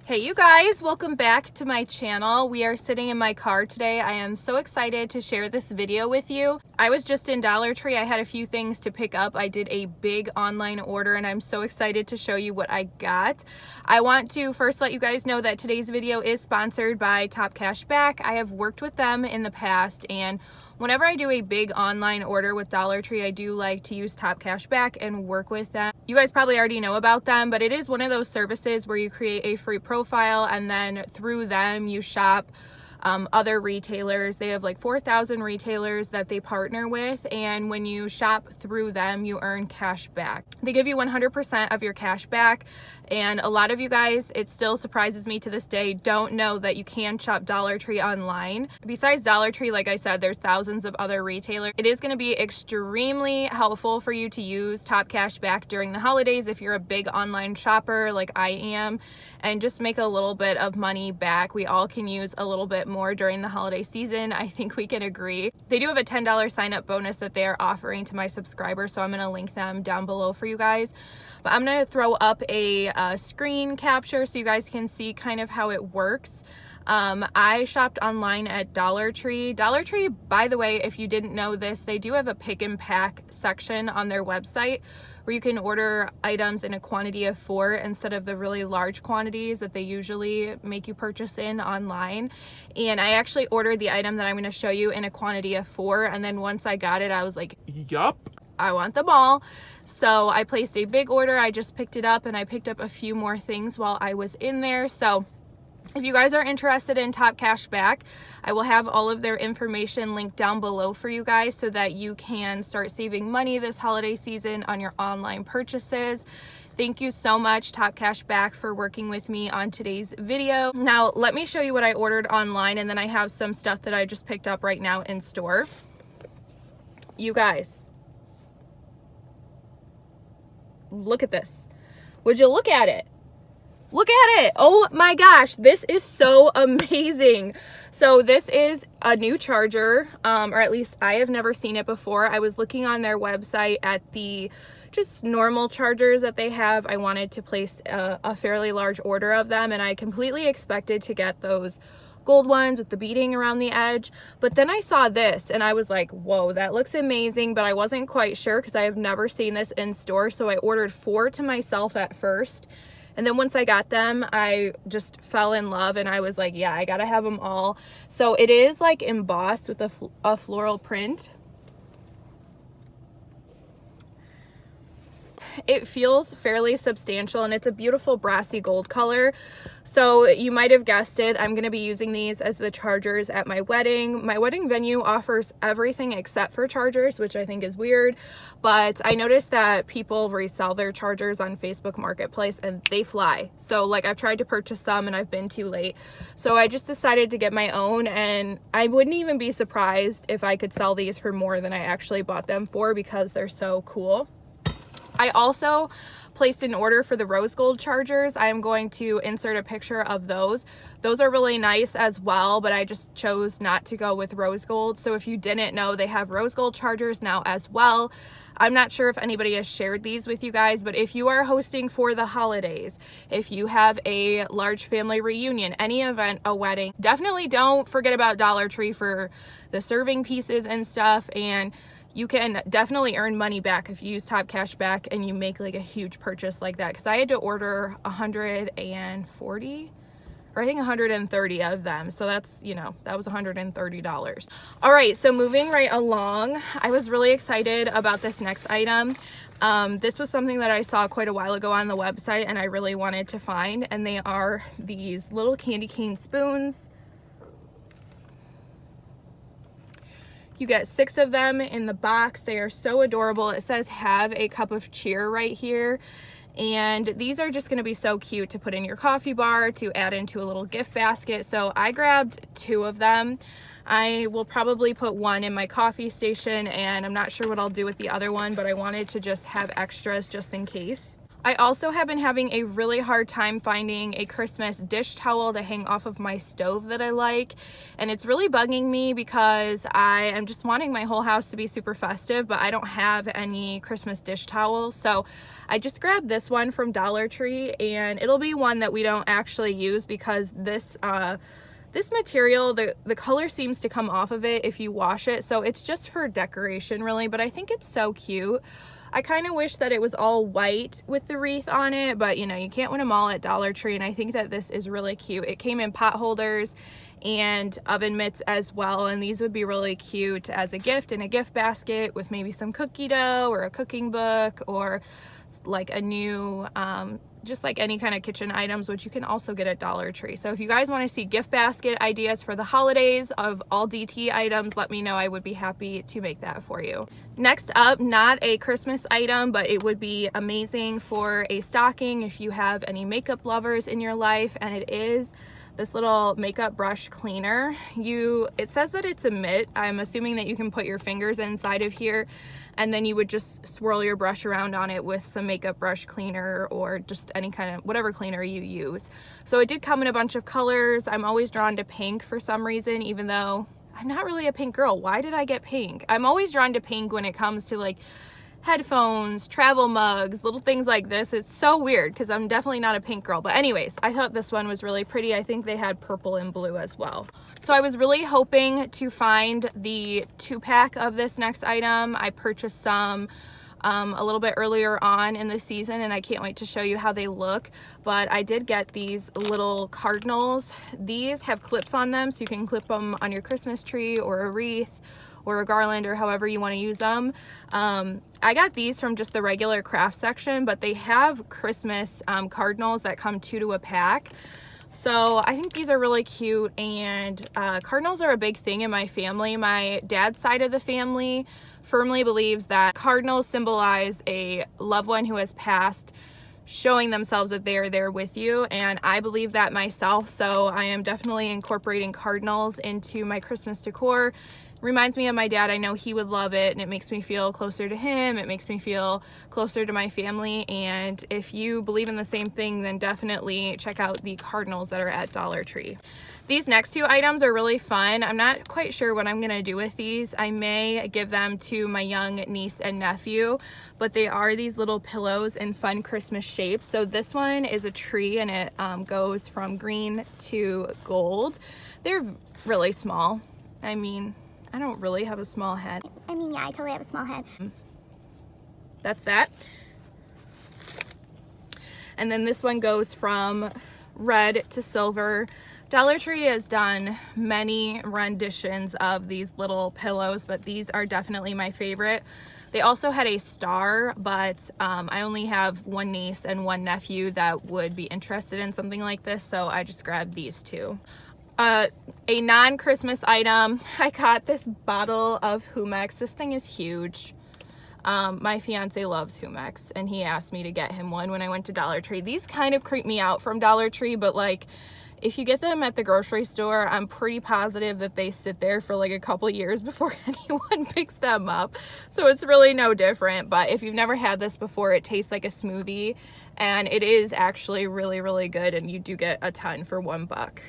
Hey you guys, welcome back to my channel. We are sitting in my car today. I am so excited to share this video with you. I was just in Dollar Tree. I had a few things to pick up. I did a big online order and I'm so excited to show you what I got. I want to first let you guys know that today's video is sponsored by Top Cashback. I have worked with them in the past, and whenever I do a big online order with Dollar Tree, I do like to use Top Cashback and work with them. You guys probably already know about them, but it is one of those services where you create a free profile and then through them you shop other retailers. They have like 4,000 retailers that they partner with, and when you shop through them you earn cash back. They give you 100% of your cash back, and a lot of you guys, it still surprises me to this day, don't know that you can shop Dollar Tree online. Besides Dollar Tree, like I said, there's thousands of other retailers. It is going to be extremely helpful for you to use Top Cashback during the holidays if you're a big online shopper like I am, and just make a little bit of money back. We all can use a little bit more during the holiday season. I think we can agree. They do have a $10 sign up bonus that they are offering to my subscribers, so I'm going to link them down below for you guys. But I'm going to throw up a screen capture so you guys can see kind of how it works. I shopped online at Dollar Tree. Dollar Tree, by the way, if you didn't know this, they do have a pick and pack section on their website where you can order items in a quantity of 4 instead of the really large quantities that they usually make you purchase in online. And I actually ordered the item that I'm going to show you in a quantity of 4, and then once I got it, I was like, yup, I want them all. So I placed a big order. I just picked it up, and I picked up a few more things while I was in there. So if you guys are interested in Top Cashback, I will have all of their information linked down below for you guys so that you can start saving money this holiday season on your online purchases. Thank you so much, Top Cashback, for working with me on today's video. Now, let me show you what I ordered online, and then I have some stuff that I just picked up right now in store. You guys, look at this. Would you look at it? Look at it. Oh my gosh, this is so amazing. So this is a new charger, or at least I have never seen it before. I was looking on their website at the just normal chargers that they have. I wanted to place a fairly large order of them, and I completely expected to get those gold ones with the beading around the edge. But then I saw this and I was like, whoa, that looks amazing, but I wasn't quite sure because I have never seen this in store. So I ordered 4 to myself at first. And then once I got them, I just fell in love and I was like, yeah, I gotta have them all. So it is like embossed with a floral print. It feels fairly substantial and it's a beautiful brassy gold color. So you might have guessed it, I'm going to be using these as the chargers at my wedding. My wedding venue offers everything except for chargers, which I think is weird, but I noticed that people resell their chargers on Facebook Marketplace and they fly. So like I've tried to purchase some and I've been too late. So I just decided to get my own, and I wouldn't even be surprised if I could sell these for more than I actually bought them for because they're so cool. I also placed an order for the rose gold chargers. I am going to insert a picture of those. Those are really nice as well, but I just chose not to go with rose gold. So if you didn't know, they have rose gold chargers now as well. I'm not sure if anybody has shared these with you guys, but if you are hosting for the holidays, if you have a large family reunion, any event, a wedding, definitely don't forget about Dollar Tree for the serving pieces and stuff. And you can definitely earn money back if you use Top Cashback and you make like a huge purchase like that. Because I had to order 140 or I think 130 of them. So that's, you know, that was $130. All right, so moving right along, I was really excited about this next item. This was something that I saw quite a while ago on the website and I really wanted to find. And they are these little candy cane spoons. You get 6 of them in the box. They are so adorable. It says have a cup of cheer right here. And these are just going to be so cute to put in your coffee bar, to add into a little gift basket. So I grabbed 2 of them. I will probably put one in my coffee station, and I'm not sure what I'll do with the other one, but I wanted to just have extras just in case. I also have been having a really hard time finding a Christmas dish towel to hang off of my stove that I like, and it's really bugging me because I am just wanting my whole house to be super festive, but I don't have any Christmas dish towels. So I just grabbed this one from Dollar Tree, and it'll be one that we don't actually use because this material, the color seems to come off of it if you wash it, so it's just for decoration really, but I think it's so cute. I kind of wish that it was all white with the wreath on it, but you know, you can't win them all at Dollar Tree, and I think that this is really cute. It came in pot holders and oven mitts as well, and these would be really cute as a gift in a gift basket with maybe some cookie dough or a cooking book, or like a new just like any kind of kitchen items, which you can also get at Dollar Tree. So if you guys want to see gift basket ideas for the holidays of all DT items, let me know. I would be happy to make that for you. Next up, not a Christmas item, but it would be amazing for a stocking if you have any makeup lovers in your life, and it is this little makeup brush cleaner. It says that it's a mitt. I'm assuming that you can put your fingers inside of here, and then you would just swirl your brush around on it with some makeup brush cleaner or just any kind of whatever cleaner you use. So it did come in a bunch of colors. I'm always drawn to pink for some reason, even though I'm not really a pink girl. Why did I get pink? I'm always drawn to pink when it comes to like headphones, travel mugs, little things like this. It's so weird because I'm definitely not a pink girl. But anyways, I thought this one was really pretty. I think they had purple and blue as well. So I was really hoping to find the 2-pack of this next item. I purchased some a little bit earlier on in the season, and I can't wait to show you how they look. But I did get these little cardinals. These have clips on them, so you can clip them on your Christmas tree or a wreath or a garland, or however you want to use them. I got these from just the regular craft section, but they have Christmas cardinals that come 2 to a pack. So I think these are really cute, and cardinals are a big thing in my family. My dad's side of the family firmly believes that cardinals symbolize a loved one who has passed, showing themselves that they are there with you, and I believe that myself. So I am definitely incorporating cardinals into my Christmas decor. Reminds me of my dad. I know he would love it, and it makes me feel closer to him. It makes me feel closer to my family, and if you believe in the same thing, then definitely check out the cardinals that are at Dollar Tree. These next 2 items are really fun. I'm not quite sure what I'm gonna do with these. I may give them to my young niece and nephew, but they are these little pillows in fun Christmas shapes. So this one is a tree, and it goes from green to gold. They're really small. I mean, I don't really have a small head. I mean, yeah, I totally have a small head. That's that. And then this one goes from red to silver. Dollar Tree has done many renditions of these little pillows, but these are definitely my favorite. They also had a star, but I only have one niece and one nephew that would be interested in something like this, so I just grabbed these 2. A non-Christmas item, I got this bottle of Humex. This thing is huge. My fiance loves Humex, and he asked me to get him one when I went to Dollar Tree. These kind of creep me out from Dollar Tree, but like, if you get them at the grocery store, I'm pretty positive that they sit there for like a couple years before anyone picks them up. So it's really no different. But if you've never had this before, it tastes like a smoothie, and it is actually really, really good, and you do get a ton for $1.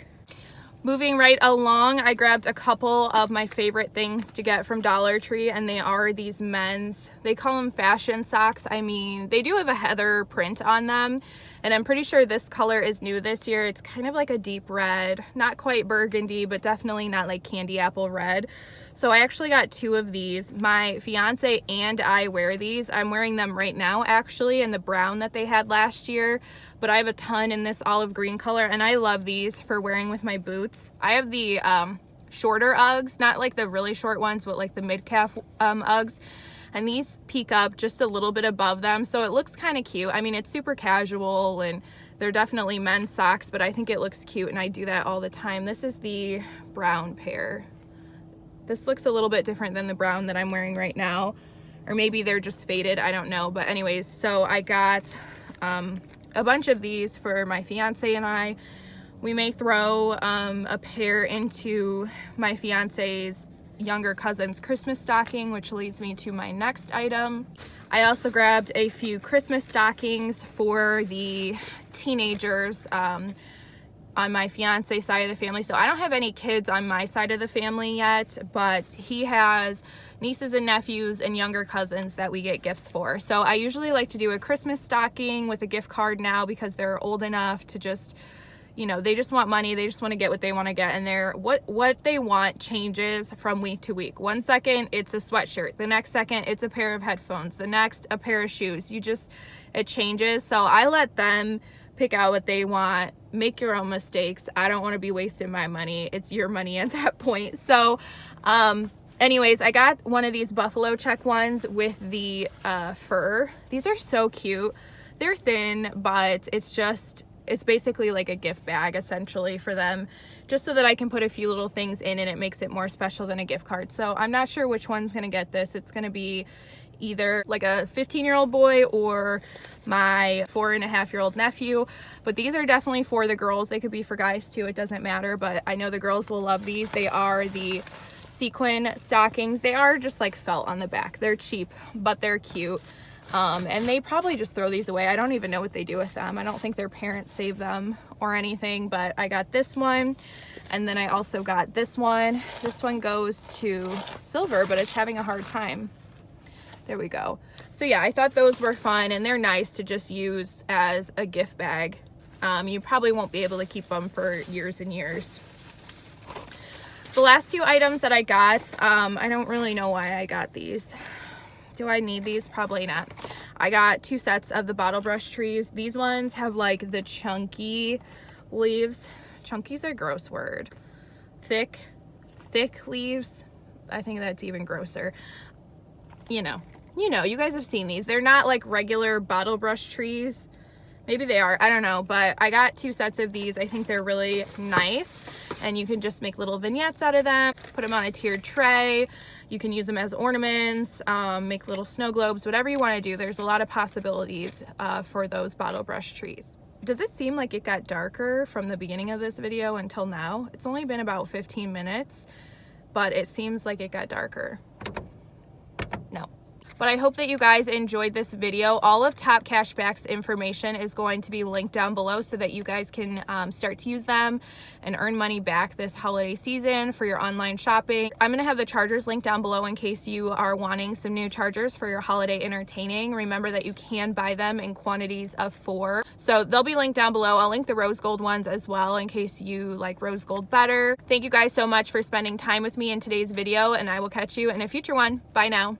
Moving right along, I grabbed a couple of my favorite things to get from Dollar Tree, and they are these men's, they call them fashion socks. I mean, they do have a heather print on them, and I'm pretty sure this color is new this year. It's kind of like a deep red, not quite burgundy, but definitely not like candy apple red. So I actually got 2 of these. My fiance and I wear these. I'm wearing them right now actually in the brown that they had last year, but I have a ton in this olive green color, and I love these for wearing with my boots. I have the shorter Uggs, not like the really short ones, but like the mid-calf Uggs, and these peek up just a little bit above them, so it looks kind of cute. I mean, it's super casual, and they're definitely men's socks, but I think it looks cute, and I do that all the time. This is the brown pair. This looks a little bit different than the brown that I'm wearing right now, or maybe they're just faded, I don't know. But anyways, so I got a bunch of these for my fiance and I. We may throw a pair into my fiance's younger cousin's Christmas stocking, which leads me to my next item. I also grabbed a few Christmas stockings for the teenagers on my fiance side of the family. So I don't have any kids on my side of the family yet, but he has nieces and nephews and younger cousins that we get gifts for. So I usually like to do a Christmas stocking with a gift card now because they're old enough to just, you know, they just want money. They just want to get what they want to get, and they're what they want changes from week to week. One second it's a sweatshirt, the next second it's a pair of headphones, the next a pair of shoes. It changes. So I let them pick out what they want. Make your own mistakes. I don't want to be wasting my money. It's your money at that point. So anyways, I got one of these buffalo check ones with the fur. These are so cute. They're thin, but it's basically like a gift bag essentially for them, just so that I can put a few little things in, and it makes it more special than a gift card. So I'm not sure which one's gonna get this. It's gonna be either like a 15-year-old boy or my 4.5-year-old nephew, but these are definitely for the girls. They could be for guys too, it doesn't matter, but I know the girls will love these. They are the sequin stockings. They are just like felt on the back. They're cheap, but they're cute. And they probably just throw these away. I don't even know what they do with them. I don't think their parents save them or anything, but I got this one, and then I also got this one. This one goes to silver, but it's having a hard time. There we go. So yeah, I thought those were fun, and they're nice to just use as a gift bag. You probably won't be able to keep them for years and years. The last two items that I got, I don't really know why I got these. Do I need these? Probably not. I got 2 sets of the bottle brush trees. These ones have like the chunky leaves. Chunky's a gross word. Thick leaves. I think that's even grosser. You know, you guys have seen these. They're not like regular bottle brush trees. Maybe they are, I don't know, but I got 2 sets of these. I think they're really nice, and you can just make little vignettes out of them, put them on a tiered tray. You can use them as ornaments, make little snow globes, whatever you want to do. There's a lot of possibilities for those bottle brush trees. Does it seem like it got darker from the beginning of this video until now? It's only been about 15 minutes, but it seems like it got darker. No. But I hope that you guys enjoyed this video. All of Top Cashback's information is going to be linked down below so that you guys can start to use them and earn money back this holiday season for your online shopping. I'm going to have the chargers linked down below in case you are wanting some new chargers for your holiday entertaining. Remember that you can buy them in quantities of 4. So they'll be linked down below. I'll link the rose gold ones as well in case you like rose gold better. Thank you guys so much for spending time with me in today's video, and I will catch you in a future one. Bye now.